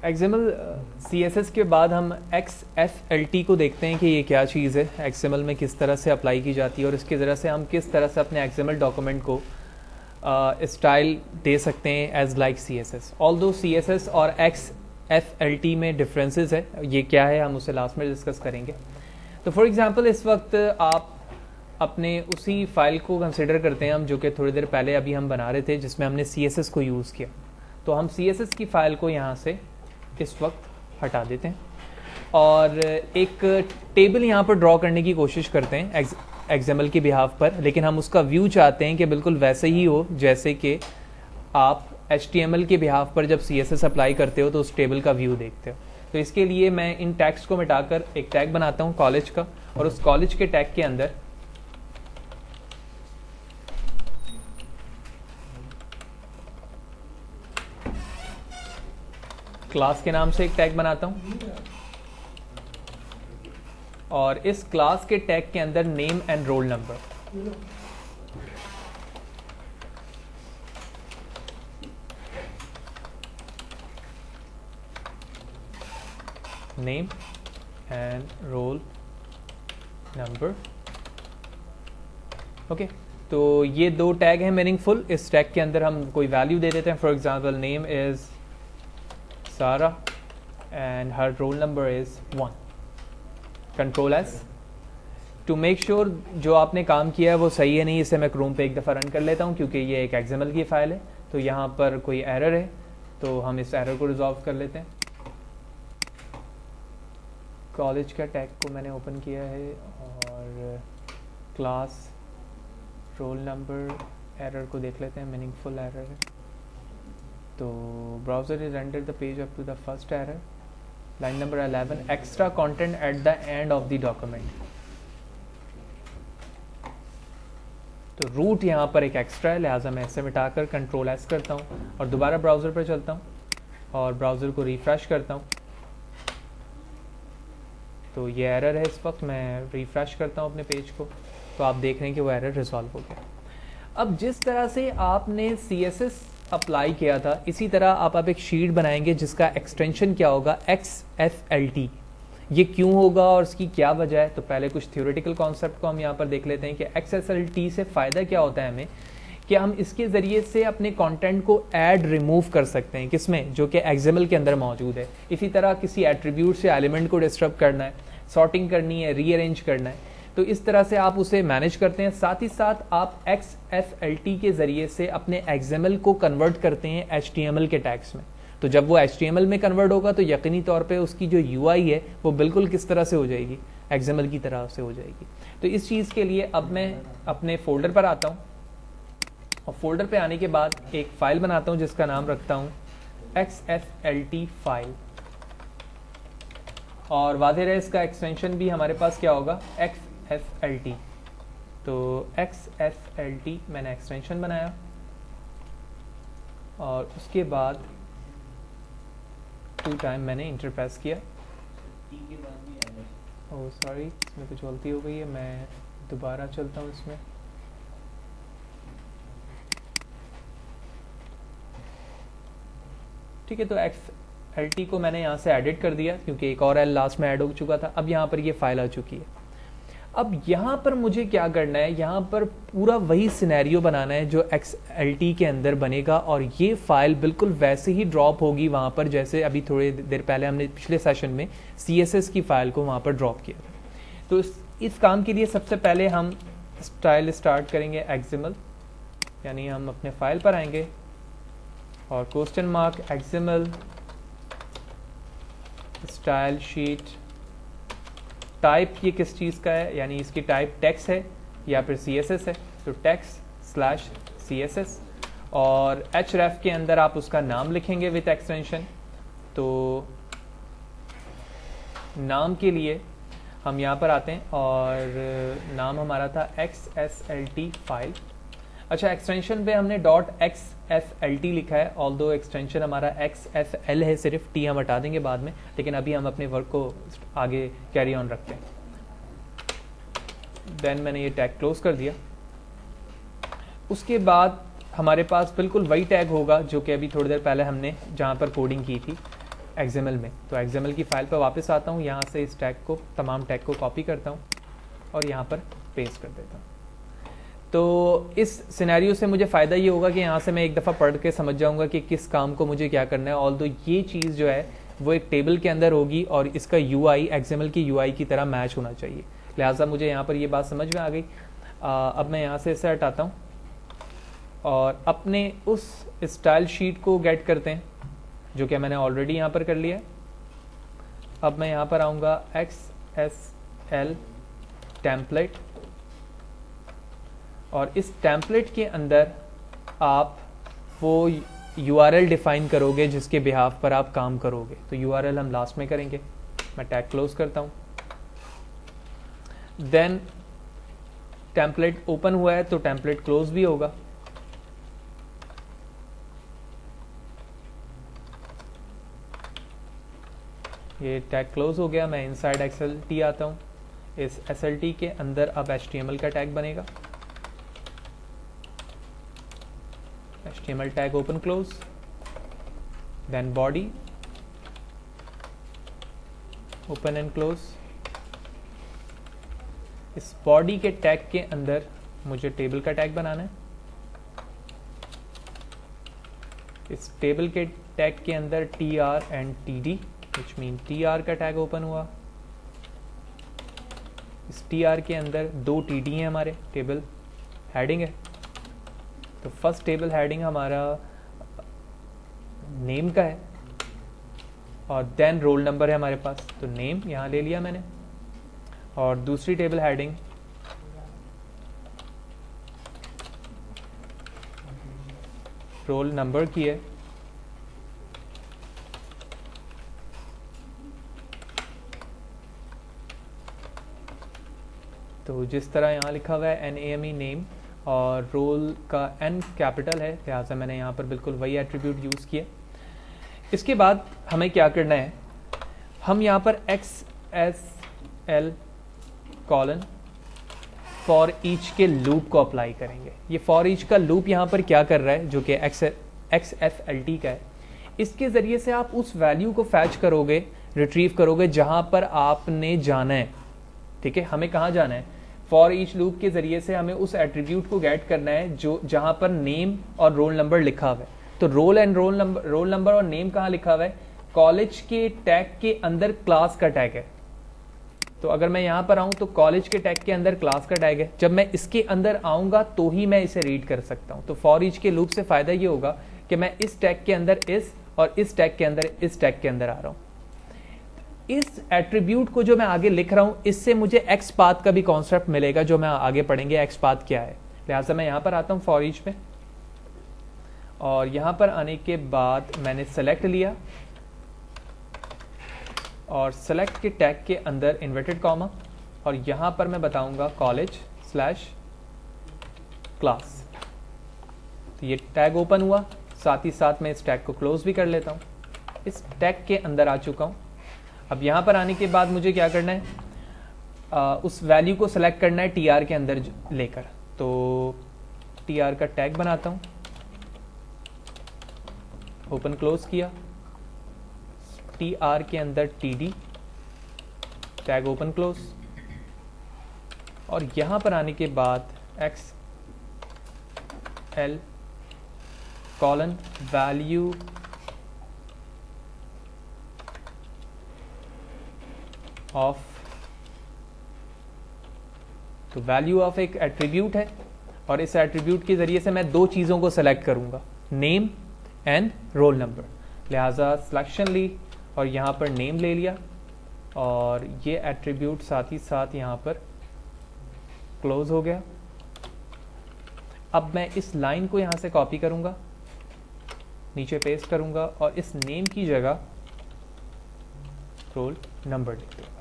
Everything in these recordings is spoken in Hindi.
एक्सएमएल CSS के बाद हम XFLT को देखते हैं कि ये क्या चीज़ है, एक्सएमएल में किस तरह से अप्लाई की जाती है और इसकी ज़रिए से हम किस तरह से अपने एक्सएमएल डॉक्यूमेंट को स्टाइल दे सकते हैं as like CSS। Although CSS और XFLT में डिफरेंसेस है, ये क्या है हम उसे लास्ट में डिस्कस करेंगे। तो फॉर एग्जांपल इस वक्त आप अपने उसी फाइल को कंसिडर करते हैं हम, जो कि थोड़ी देर पहले अभी हम बना रहे थे जिसमें हमने CSS को यूज़ किया। तो हम CSS की फ़ाइल को यहाँ से इस वक्त हटा देते हैं और एक टेबल यहाँ पर ड्रॉ करने की कोशिश करते हैं एक्सएमएल के बिहाफ पर, लेकिन हम उसका व्यू चाहते हैं कि बिल्कुल वैसे ही हो जैसे कि आप HTML के बिहाफ पर जब CSS अप्लाई करते हो तो उस टेबल का व्यू देखते हो। तो इसके लिए मैं इन टैग्स को मिटाकर एक टैग बनाता हूँ कॉलेज का, और उस कॉलेज के टैग के अंदर क्लास के नाम से एक टैग बनाता हूं और इस क्लास के टैग के अंदर name and roll number, name and roll number. Okay, तो ये दो टैग हैं मीनिंगफुल। इस टैग के अंदर हम कोई वैल्यू दे देते हैं, for example name is Sara and her roll number is 1. Control S to make sure जो आपने काम किया है वो सही है नहीं, इसे मैं क्रोम पे एक दफ़ा रन कर लेता हूँ क्योंकि ये एक XML की फ़ाइल है। तो यहाँ पर कोई एरर है तो हम इस एरर को रिजॉल्व कर लेते हैं। कॉलेज का टैग को मैंने ओपन किया है और क्लास रोल नंबर एरर को देख लेते हैं, मीनिंगफुल एरर है। तो browser is rendered the page up to the first error, line number 11, extra content at the end of the document. तो रूट यहाँ पर एक एक्स्ट्रा है, लिहाजा मैं इसे मिटाकर कंट्रोल S करता हूँ और दोबारा ब्राउज़र पर चलता हूँ और ब्राउज़र को रिफ्रेश करता हूँ। तो ये एरर है, इस वक्त मैं रिफ्रेश करता हूँ अपने पेज को, तो आप देख रहे हैं कि वो एरर रिजॉल्व हो गया। अब जिस तरह से आपने CSS अप्लाई किया था इसी तरह आप एक शीट बनाएंगे जिसका एक्सटेंशन क्या होगा, XFLT। ये क्यों होगा और इसकी क्या वजह है, तो पहले कुछ थ्योरेटिकल कॉन्सेप्ट को हम यहाँ पर देख लेते हैं कि XFLT से फ़ायदा क्या होता है हमें, कि हम इसके ज़रिए से अपने कंटेंट को ऐड रिमूव कर सकते हैं, किसमें, जो कि XML के अंदर मौजूद है। इसी तरह किसी एट्रीब्यूट से एलिमेंट को डिस्टर्ब करना है, सॉर्टिंग करनी है, रीअरेंज करना है, तो इस तरह से आप उसे मैनेज करते हैं। साथ ही साथ आप XFLT के ज़रिए से अपने XML को कन्वर्ट करते हैं HTML के टैग्स में। तो जब वो HTML में कन्वर्ट होगा तो यकीनी तौर पे उसकी जो UI है वो बिल्कुल किस तरह से हो जाएगी, XML की तरह से हो जाएगी। तो इस चीज़ के लिए अब मैं अपने फोल्डर पर आता हूँ और फोल्डर पे आने के बाद एक फ़ाइल बनाता हूँ जिसका नाम रखता हूँ XFLT फाइल, और वाज़ेह है इसका एक्सटेंशन भी हमारे पास क्या होगा, XFLT। तो XFLT मैंने एक्सटेंशन बनाया और उसके बाद 2 टाइम मैंने इंटर प्रेस किया। ओह सॉरी, इसमें कुछ गलती हो गई है, मैं दोबारा चलता हूँ इसमें। ठीक है, तो XFLT को मैंने यहाँ से एडिट कर दिया क्योंकि एक और L लास्ट में ऐड हो चुका था। अब यहाँ पर ये फाइल आ चुकी है। अब यहाँ पर मुझे क्या करना है, यहाँ पर पूरा वही सिनेरियो बनाना है जो XLT के अंदर बनेगा और ये फाइल बिल्कुल वैसे ही ड्रॉप होगी वहाँ पर जैसे अभी थोड़ी देर पहले हमने पिछले सेशन में CSS की फ़ाइल को वहाँ पर ड्रॉप किया था। तो इस काम के लिए सबसे पहले हम स्टाइल स्टार्ट करेंगे XML, यानी हम अपने फाइल पर आएंगे और question mark XML style sheet. Type ये किस चीज़ का है, यानी इसकी टाइप टेक्स्ट है या फिर CSS है, तो text/CSS, और href के अंदर आप उसका नाम लिखेंगे विथ एक्सटेंशन। तो नाम के लिए हम यहाँ पर आते हैं और नाम हमारा था XSLT फाइल। अच्छा, एक्सटेंशन पे हमने .xflt लिखा है, ऑल्दो एक्सटेंशन हमारा XFL है, सिर्फ T हम हटा देंगे बाद में, लेकिन अभी हम अपने वर्क को आगे कैरी ऑन रखते हैं। देन मैंने ये टैग क्लोज कर दिया। उसके बाद हमारे पास बिल्कुल वही टैग होगा जो कि अभी थोड़ी देर पहले हमने जहाँ पर कोडिंग की थी, XML में। तो XML की फाइल पर वापस आता हूँ, यहाँ से इस टैग को, तमाम टैग को कॉपी करता हूँ और यहाँ पर पेस्ट कर देता हूँ। तो इस सिनेरियो से मुझे फ़ायदा ये होगा कि यहाँ से मैं एक दफ़ा पढ़ के समझ जाऊँगा कि किस काम को मुझे क्या करना है। ऑल्दो ये चीज़ जो है वो एक टेबल के अंदर होगी और इसका UI XML की UI की तरह मैच होना चाहिए, लिहाजा मुझे यहाँ पर ये बात समझ में आ गई। अब मैं यहाँ से इसे हटाता हूँ और अपने उस स्टाइल शीट को गेट करते हैं, जो कि मैंने ऑलरेडी यहाँ पर कर लिया है। अब मैं यहाँ पर आऊँगा XSL टेम्पलेट, और इस टेम्पलेट के अंदर आप वो URL डिफाइन करोगे जिसके बिहाफ पर आप काम करोगे। तो URL हम लास्ट में करेंगे। मैं टैग क्लोज करता हूँ। देन टेम्पलेट ओपन हुआ है तो टेम्पलेट क्लोज भी होगा। ये टैग क्लोज हो गया। मैं इनसाइड XLT आता हूँ। इस SLT के अंदर अब HTML का टैग बनेगा। HTML tag open close, then body open and close। इस body के टैग के अंदर मुझे टेबल का टैग बनाना है। इस टेबल के टैग के अंदर TR and TD, which mean TR का टैग ओपन हुआ। इस TR के अंदर 2 TD हैं, हमारे टेबल हेडिंग है। तो फर्स्ट टेबल हेडिंग हमारा नेम का है और देन रोल नंबर है हमारे पास, तो नेम यहाँ ले लिया मैंने। और दूसरी टेबल हेडिंग रोल नंबर की है। तो जिस तरह यहाँ लिखा हुआ है NAME नेम और रोल का N कैपिटल है, लिहाजा मैंने यहाँ पर बिल्कुल वही एट्रीब्यूट यूज़ किया। इसके बाद हमें क्या करना है, हम यहाँ पर XSL कॉलन फॉर ईच के लूप को अप्लाई करेंगे। ये फॉर ईच का लूप यहाँ पर क्या कर रहा है, जो कि XFLT का है। इसके ज़रिए से आप उस वैल्यू को फैच करोगे, रिट्रीव करोगे जहाँ पर आपने जाना है। ठीक है, हमें कहाँ जाना है? फॉर ईच लूप के जरिए से हमें उस एट्रीब्यूट को गेट करना है जो जहां पर नेम और रोल नंबर लिखा हुआ है। तो रोल नंबर और नेम कहाँ लिखा हुआ है? कॉलेज के टैग के अंदर क्लास का टैग है। तो अगर मैं यहां पर आऊं तो कॉलेज के टैग के अंदर क्लास का टैग है। जब मैं इसके अंदर आऊंगा तो ही मैं इसे रीड कर सकता हूं। तो फॉर ईच के लूप से फायदा ये होगा कि मैं इस टैग के अंदर इस और इस टैग के अंदर इस टैग के अंदर आ रहा हूं। इस एट्रीब्यूट को जो मैं आगे लिख रहा हूं, इससे मुझे एक्स पाथ का भी कॉन्सेप्ट मिलेगा, जो मैं आगे पढ़ेंगे एक्स पाथ क्या है। लिहाजा मैं यहां पर आता हूं फॉर ईच में, और यहां पर आने के बाद मैंने सेलेक्ट लिया और सेलेक्ट के टैग के अंदर इन्वर्टेड कॉमा, और यहां पर मैं बताऊंगा कॉलेज स्लैश क्लास। तो ये टैग ओपन हुआ, साथ ही साथ मैं इस टैग को क्लोज भी कर लेता हूं। इस टैग के अंदर आ चुका हूं। अब यहाँ पर आने के बाद मुझे क्या करना है, उस वैल्यू को सेलेक्ट करना है TR के अंदर लेकर। तो TR का टैग बनाता हूँ, ओपन क्लोज किया, TR के अंदर TD टैग ओपन क्लोज, और यहाँ पर आने के बाद XL कॉलन वैल्यू ऑफ। तो वैल्यू ऑफ एक एट्रीब्यूट है और इस एट्रीब्यूट के जरिए से मैं 2 चीज़ों को सेलेक्ट करूंगा, नेम एंड रोल नंबर। लिहाजा सिलेक्शन ली और यहाँ पर नेम ले लिया, और ये एट्रीब्यूट साथ ही साथ यहाँ पर क्लोज हो गया। अब मैं इस लाइन को यहाँ से कॉपी करूंगा, नीचे पेस्ट करूंगा और इस नेम की जगह रोल नंबर लिख दूंगा।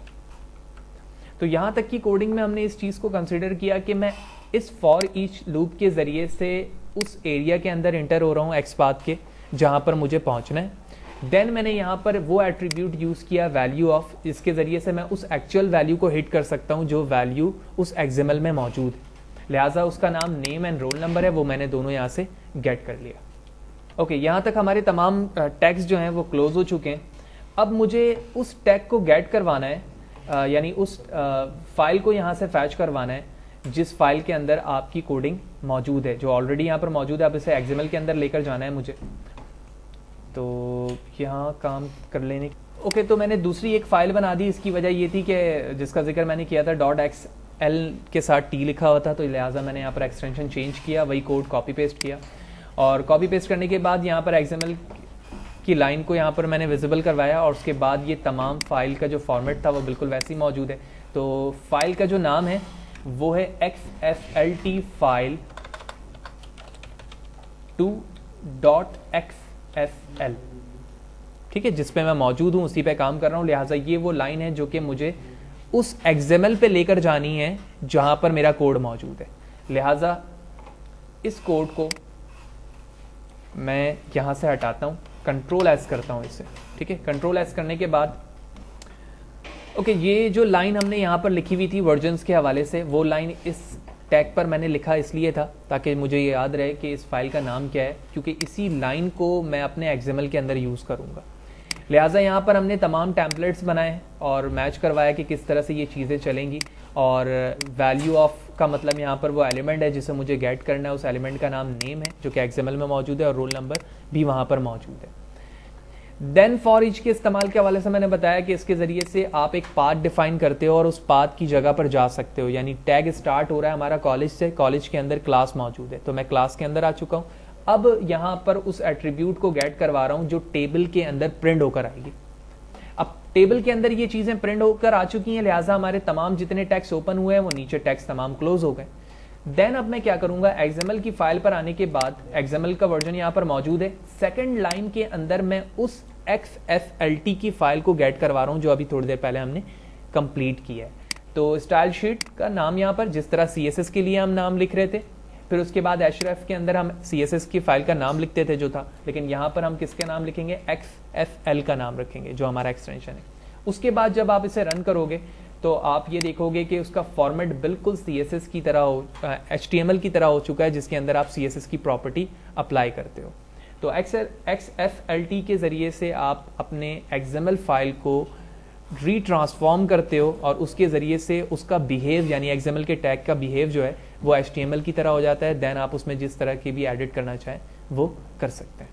तो यहां तक की कोडिंग में हमने इस चीज को कंसिडर किया कि मैं इस फॉर ईच लूप के जरिए से उस एरिया के अंदर इंटर हो रहा हूं एक्स पाथ के, जहां पर मुझे पहुंचना है। देन मैंने यहां पर वो एट्रीब्यूट यूज किया वैल्यू ऑफ, इसके जरिए से मैं उस एक्चुअल वैल्यू को हिट कर सकता हूं जो वैल्यू उस XML में मौजूद है। लिहाजा उसका नाम नेम एंड रोल नंबर है, वो मैंने दोनों यहां से गेट कर लिया। ओके, यहां तक हमारे तमाम टैग्स जो हैं वो क्लोज हो चुके हैं। अब मुझे उस टैग को गेट करवाना है, यानी उस फाइल को यहाँ से फैच करवाना है जिस फाइल के अंदर आपकी कोडिंग मौजूद है, जो ऑलरेडी यहाँ पर मौजूद है। अब इसे XML के अंदर लेकर जाना है मुझे, तो यहाँ काम कर लेने। ओके, तो मैंने दूसरी एक फाइल बना दी। इसकी वजह ये थी कि जिसका जिक्र मैंने किया था .xl के साथ t लिखा हुआ था, तो लिहाजा मैंने यहाँ पर एक्सटेंशन चेंज किया, वही कोड कॉपी पेस्ट किया, और कॉपी पेस्ट करने के बाद यहाँ पर XML की लाइन को यहाँ पर मैंने विजिबल करवाया, और उसके बाद ये तमाम फाइल का जो फॉर्मेट था वो बिल्कुल वैसे ही मौजूद है। तो फाइल का जो नाम है वो है xflt फाइल 2.xfl, ठीक है, जिस पे मैं मौजूद हूँ, उसी पे काम कर रहा हूँ। लिहाजा ये वो लाइन है जो कि मुझे उस XML पे लेकर जानी है जहां पर मेरा कोड मौजूद है। लिहाजा इस कोड को मैं यहां से हटाता हूं, कंट्रोल एस करता हूं इसे, ठीक है। कंट्रोल एस करने के बाद ओके, ये जो लाइन हमने यहां पर लिखी हुई थी वर्जन्स के हवाले से, वो लाइन इस टैग पर मैंने लिखा इसलिए था ताकि मुझे ये याद रहे कि इस फाइल का नाम क्या है, क्योंकि इसी लाइन को मैं अपने XML के अंदर यूज करूंगा। लिहाजा यहाँ पर हमने तमाम टेम्पलेट्स बनाए और मैच करवाया कि किस तरह से ये चीज़ें चलेंगी, और वैल्यू ऑफ का मतलब यहाँ पर वो एलिमेंट है जिसे मुझे गेट करना है, उस एलिमेंट का नाम नेम है जो कि XML में मौजूद है, और रोल नंबर भी वहाँ पर मौजूद है। देन फॉर ईच के इस्तेमाल के हवाले से मैंने बताया कि इसके ज़रिए से आप एक पाथ डिफाइन करते हो और उस पाथ की जगह पर जा सकते हो। यानी टैग स्टार्ट हो रहा है हमारा कॉलेज से, कॉलेज के अंदर क्लास मौजूद है, तो मैं क्लास के अंदर आ चुका हूँ। अब यहाँ पर उस एट्रीब्यूट को गेट करवा रहा हूँ जो टेबल के अंदर प्रिंट होकर आएगी। अब टेबल के अंदर ये चीज़ें प्रिंट होकर आ चुकी हैं, लिहाजा हमारे तमाम जितने टैग्स ओपन हुए हैं वो नीचे टैग्स तमाम क्लोज हो गए। देन अब मैं क्या करूंगा, XML की फाइल पर आने के बाद XML का वर्जन यहाँ पर मौजूद है, सेकंड लाइन के अंदर मैं उस xflt की फाइल को गेट करवा रहा हूँ जो अभी थोड़ी देर पहले हमने कंप्लीट किया है। तो स्टाइल शीट का नाम यहाँ पर जिस तरह CSS के लिए हम नाम लिख रहे थे, फिर उसके बाद href के अंदर हम CSS की फाइल का नाम लिखते थे जो था, लेकिन यहाँ पर हम किसके नाम लिखेंगे, xfl का नाम रखेंगे जो हमारा एक्सटेंशन है। उसके बाद जब आप इसे रन करोगे तो आप ये देखोगे कि उसका फॉर्मेट बिल्कुल CSS की तरह हो, HTML की तरह हो चुका है, जिसके अंदर आप CSS की प्रॉपर्टी अप्लाई करते हो। तो xflt के ज़रिए से आप अपने XML फाइल को रीट्रांसफॉर्म करते हो और उसके ज़रिए से उसका बिहेव, यानी XML के टैग का बिहेव जो है वो HTML की तरह हो जाता है। देन आप उसमें जिस तरह की भी एडिट करना चाहें वो कर सकते हैं।